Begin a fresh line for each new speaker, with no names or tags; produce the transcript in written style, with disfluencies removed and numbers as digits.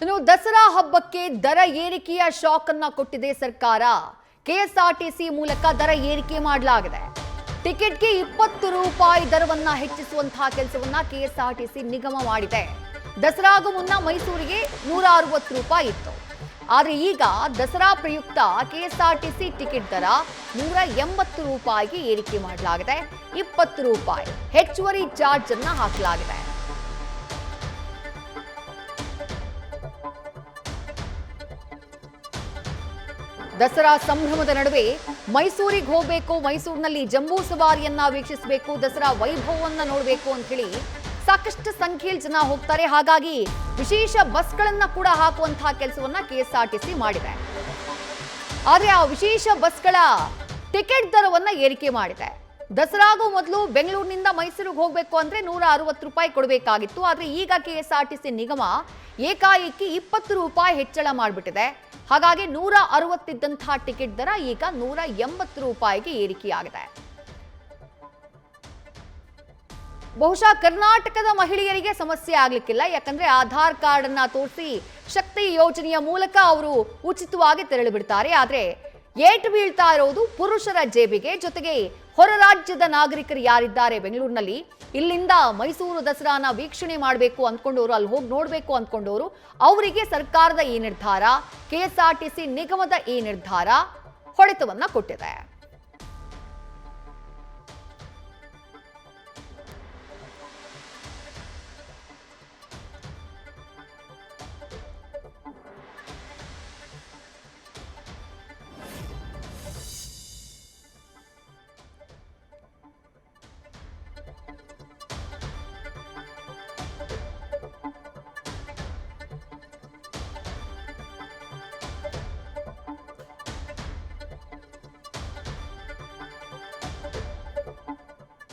ಇನ್ನು ದಸರಾ ಹಬ್ಬಕ್ಕೆ ದರ ಏರಿಕೆಯ ಶಾಕ್ ಅನ್ನ ಕೊಟ್ಟಿದೆ ಸರ್ಕಾರ. ಕೆಎಸ್ಆರ್ಟಿಸಿ ಮೂಲಕ ದರ ಏರಿಕೆ ಮಾಡಲಾಗಿದೆ. ಟಿಕೆಟ್ಗೆ 20 ರೂಪಾಯಿ ದರವನ್ನ ಹೆಚ್ಚಿಸುವಂತಹ ಕೆಲಸವನ್ನ ಕೆಎಸ್ಆರ್ಟಿಸಿ ನಿಗಮ ಮಾಡಿದೆ. ದಸರಾಗೂ ಮುನ್ನ ಮೈಸೂರಿಗೆ 160 ರೂಪಾಯಿ ಇತ್ತು. ಆದರೆ ಈಗ ದಸರಾ ಪ್ರಯುಕ್ತ ಕೆಎಸ್ಆರ್ಟಿಸಿ ಟಿಕೆಟ್ ದರ 180 ರೂಪಾಯಿಗೆ ಏರಿಕೆ ಮಾಡಲಾಗಿದೆ. 20 ರೂಪಾಯಿ ಹೆಚ್ಚುವರಿ ಚಾರ್ಜ್ ಅನ್ನ ಹಾಕಲಾಗಿದೆ. ದಸರಾ ಸಂಭ್ರಮದ ನಡುವೆ ಮೈಸೂರಿಗೆ ಹೋಗಬೇಕು, ಮೈಸೂರಿನಲ್ಲಿ ಜಂಬೂ ಸವಾರಿಯನ್ನ ವೀಕ್ಷಿಸಬೇಕು, ದಸರಾ ವೈಭವವನ್ನ ನೋಡಬೇಕು ಅಂತ ಹೇಳಿ ಸಾಕಷ್ಟು ಸಂಖ್ಯೆಯಲ್ಲಿ ಜನ ಹೋಗ್ತಾರೆ. ಹಾಗಾಗಿ ವಿಶೇಷ ಬಸ್ಗಳನ್ನ ಕೂಡ ಹಾಕುವಂತಹ ಕೆಲಸವನ್ನ ಕೆಎಸ್ಆರ್ಟಿಸಿ ಮಾಡಿದೆ. ಆದರೆ ಆ ವಿಶೇಷ ಬಸ್ಗಳ ಟಿಕೆಟ್ ದರವನ್ನ ಏರಿಕೆ ಮಾಡಿದೆ. ದಸರಾಗೂ ಮೊದಲು ಬೆಂಗಳೂರಿನಿಂದ ಮೈಸೂರಿಗೆ ಹೋಗಬೇಕು ಅಂದ್ರೆ 160 ರೂಪಾಯಿ ಕೊಡಬೇಕಾಗಿತ್ತು. ಆದರೆ ಈಗ ಕೆಎಸ್ಆರ್ಟಿಸಿ ನಿಗಮ ಏಕಾಏಕಿ 20 ರೂಪಾಯಿ ಹೆಚ್ಚಳ ಮಾಡಿಬಿಟ್ಟಿದೆ. ಹಾಗಾಗಿ 160 ಇದ್ದಂತಹ ಟಿಕೆಟ್ ದರ ಈಗ 180 ರೂಪಾಯಿಗೆ ಏರಿಕೆಯಾಗಿದೆ. ಬಹುಶಃ ಕರ್ನಾಟಕದ ಮಹಿಳೆಯರಿಗೆ ಸಮಸ್ಯೆ ಆಗ್ಲಿಕ್ಕಿಲ್ಲ. ಯಾಕಂದ್ರೆ ಆಧಾರ್ ಕಾರ್ಡ್ ಅನ್ನ ತೋರಿಸಿ ಶಕ್ತಿ ಯೋಜನೆಯ ಮೂಲಕ ಅವರು ಉಚಿತವಾಗಿ ತೆರಳಿ ಬಿಡ್ತಾರೆ. ಆದ್ರೆ ಏಟು ಬೀಳ್ತಾ ಇರೋದು ಪುರುಷರ ಜೇಬಿಗೆ. ಜೊತೆಗೆ ಹೊರ ರಾಜ್ಯದ ನಾಗರಿಕರು ಯಾರಿದ್ದಾರೆ ಬೆಂಗಳೂರಿನಲ್ಲಿ, ಇಲ್ಲಿಂದ ಮೈಸೂರು ದಸರಾನ ವೀಕ್ಷಣೆ ಮಾಡಬೇಕು ಅಂದ್ಕೊಂಡವರು, ಅಲ್ಲಿ ಹೋಗಿ ನೋಡಬೇಕು ಅಂದ್ಕೊಂಡವರು, ಅವರಿಗೆ ಸರ್ಕಾರದ ಈ ನಿರ್ಧಾರ, ಕೆಎಸ್ಆರ್ಟಿಸಿ ನಿಗಮದ ಈ ನಿರ್ಧಾರ ಹೊಡೆತವನ್ನ ಕೊಟ್ಟಿದೆ.